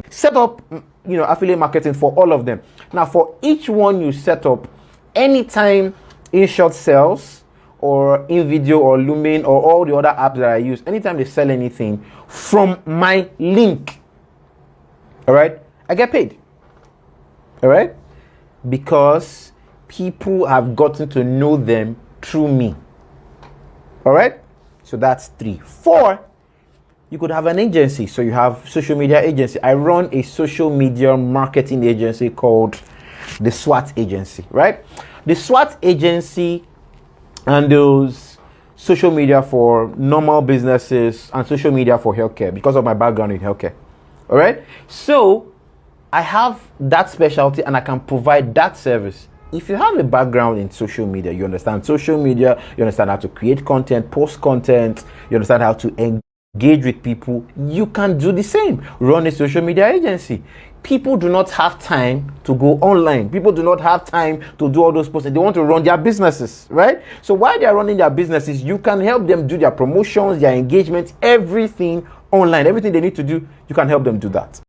Set up, affiliate marketing for all of them. Now, for each one you set up, anytime InShot sells, or InVideo or Lumen or all the other apps that I use, anytime they sell anything from my link, all right, I get paid. All right, because people have gotten to know them through me. All right, so that's 3. 4, you could have an agency. So you have social media agency. I run a social media marketing agency called the SWAT agency, right? The SWAT agency handles social media for normal businesses and social media for healthcare because of my background in healthcare. All right, so I have that specialty and I can provide that service. If you have a background in social media, you understand social media, you understand how to create content, post content, you understand how to engage with people, you can do the same. Run a social media agency. People do not have time to go online. People do not have time to do all those posts. They want to run their businesses, right? So while they are running their businesses, you can help them do their promotions, their engagements, everything online. Everything they need to do, you can help them do that.